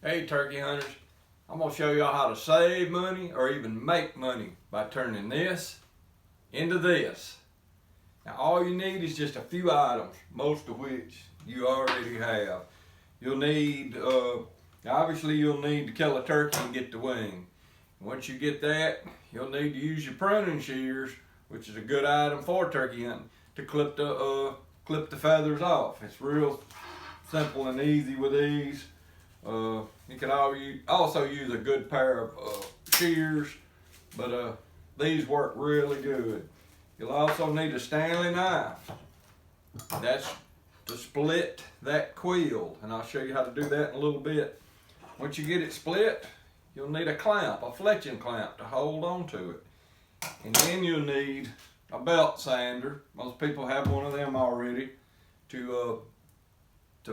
Hey turkey hunters, I'm going to show y'all how to save money or even make money by turning this into this. Now all you need is just a few items, most of which you already have. You'll need, obviously you'll need to kill a turkey and get the wing. Once you get that, you'll need to use your pruning shears, which is a good item for turkey hunting, to clip the feathers off. It's real simple and easy with these. You can also use a good pair of shears, but these work really good. You'll also need a Stanley knife. That's to split that quill, and I'll show you how to do that in a little bit. Once you get it split, you'll need a clamp, a fletching clamp to hold on to it. And then you'll need a belt sander. Most people have one of them already to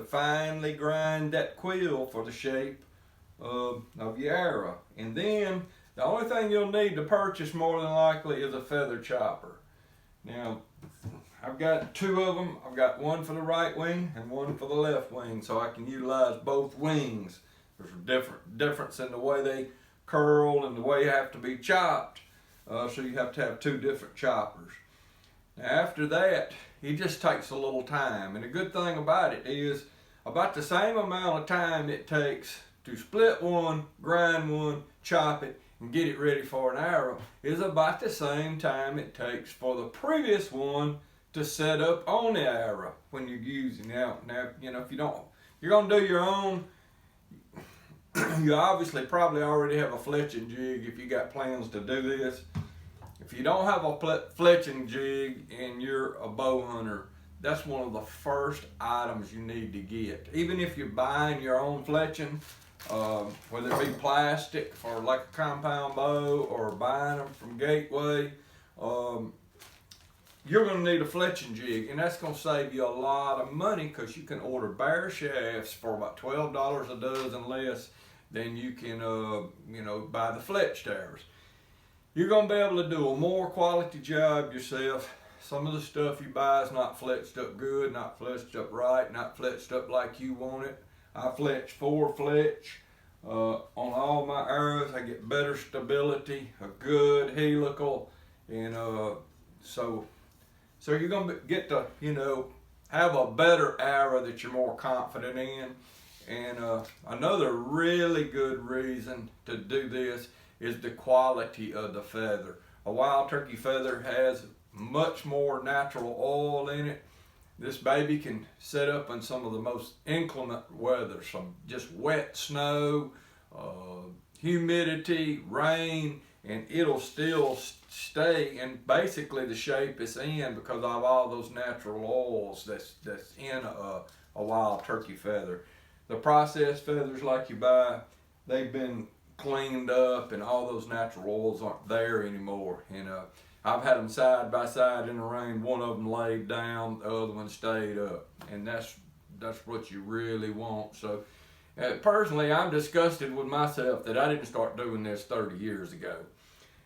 finely grind that quill for the shape of your arrow. And then the only thing you'll need to purchase more than likely is a feather chopper. Now I've got two of them. I've got one for the right wing and one for the left wing, so I can utilize both wings. There's a difference in the way they curl and the way you have to be chopped, so you have to have two different choppers. Now after that, it just takes a little time, and the good thing about it is about the same amount of time it takes to split one, grind one, chop it, and get it ready for an arrow is about the same time it takes for the previous one to set up on the arrow when you're using it. Now, you know, if you don't, you're gonna do your own. You obviously probably already have a fletching jig if you got plans to do this. If you don't have a fletching jig and you're a bow hunter, that's one of the first items you need to get. Even if you're buying your own fletching, whether it be plastic for like a compound bow or buying them from Gateway, you're going to need a fletching jig, and that's going to save you a lot of money because you can order bare shafts for about $12 a dozen less than you can buy the fletched arrows. You're going to be able to do a more quality job yourself. Some of the stuff you buy is not fletched up good, not fletched up right, not fletched up like you want it. I fletch 4-fletch on all my arrows. I get better stability, a good helical, and so you're going to get to, have a better arrow that you're more confident in. And another really good reason to do this is the quality of the feather. A wild turkey feather has much more natural oil in it. This baby can set up in some of the most inclement weather, some just wet snow, humidity, rain, and it'll still stay in basically the shape it's in because of all those natural oils that's in a wild turkey feather. The processed feathers like you buy, they've been cleaned up and all those natural oils aren't there anymore. And I've had them side by side in the rain. One of them laid down, the other one stayed up, and that's what you really want. So personally, I'm disgusted with myself that I didn't start doing this 30 years ago.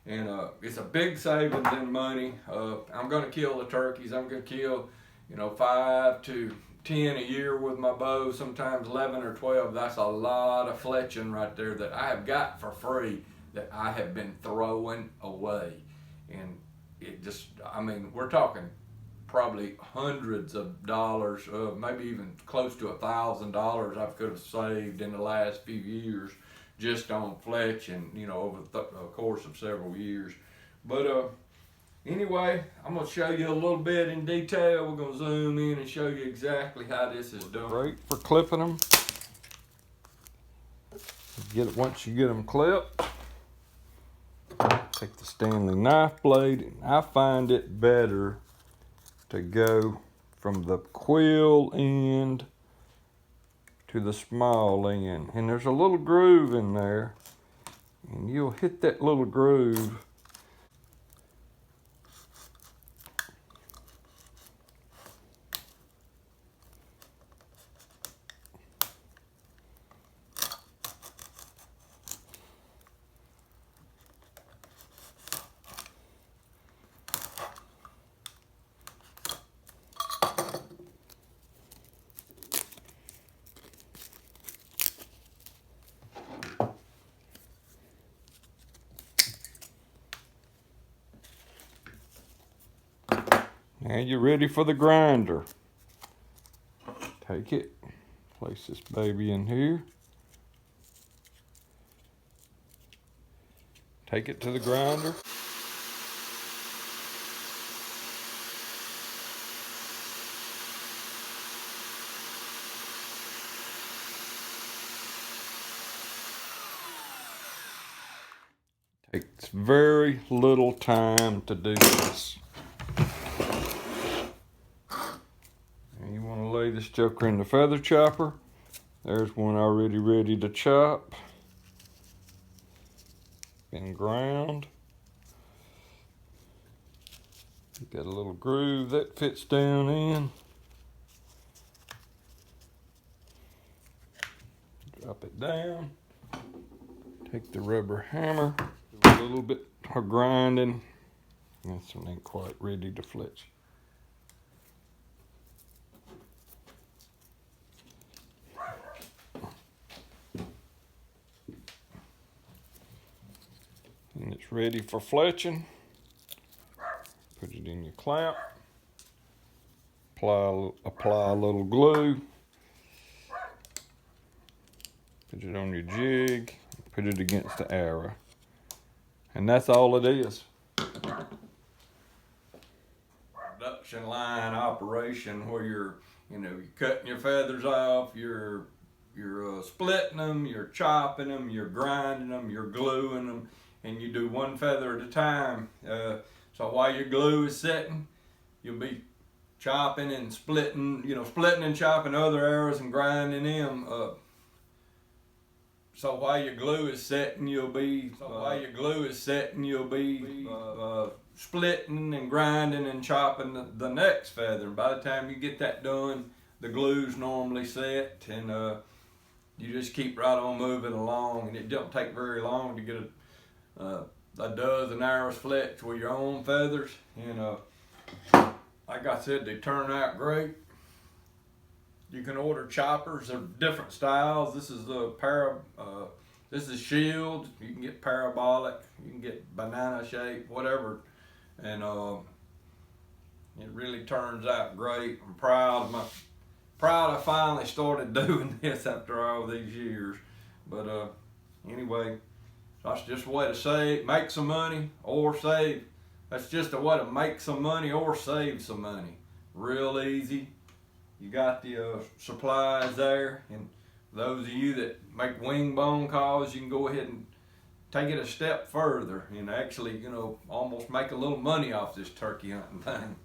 And it's a big savings in money. I'm going to kill the turkeys. I'm going to kill 5 to 10 a year with my bow, sometimes 11 or 12. That's a lot of fletching right there that I have got for free that I have been throwing away. And it just, we're talking probably hundreds of dollars, maybe even close to $1,000 I could have saved in the last few years just on fletching, over the course of several years. But anyway, I'm going to show you a little bit in detail. We're going to zoom in and show you exactly how this is done. Great for clipping them. Once you get them clipped, take the Stanley knife blade, and I find it better to go from the quill end to the small end. And there's a little groove in there, and you'll hit that little groove. And you're ready for the grinder. Take it, place this baby in here. Take it to the grinder. Takes very little time to do this. And you want to lay this joker in the feather chopper. There's one already ready to chop. Been ground. Got a little groove that fits down in. Drop it down. Take the rubber hammer. Do a little bit of grinding. This one ain't quite ready to fletch. And it's ready for fletching. Put it in your clamp. Apply a little glue. Put it on your jig. Put it against the arrow. And that's all it is. Production line operation where you're cutting your feathers off, you're splitting them, you're chopping them, you're grinding them, you're gluing them, and you do one feather at a time. So while your glue is setting, you'll be chopping and splitting, splitting and chopping other arrows and grinding them up. So while your glue is setting, you'll be splitting and grinding and chopping the next feather. By the time you get that done, the glue's normally set, and you just keep right on moving along. And it don't take very long to get a dozen arrows fletched with your own feathers. And like I said, they turn out great. You can order choppers of different styles. This is this is shield. You can get parabolic. You can get banana shape, whatever. And it really turns out great. I'm proud I finally started doing this after all these years. But anyway, that's just a way to make some money or save. That's just a way to make some money or save some money. Real easy. You got the supplies there, and those of you that make wing bone calls, you can go ahead and take it a step further and actually, almost make a little money off this turkey hunting thing.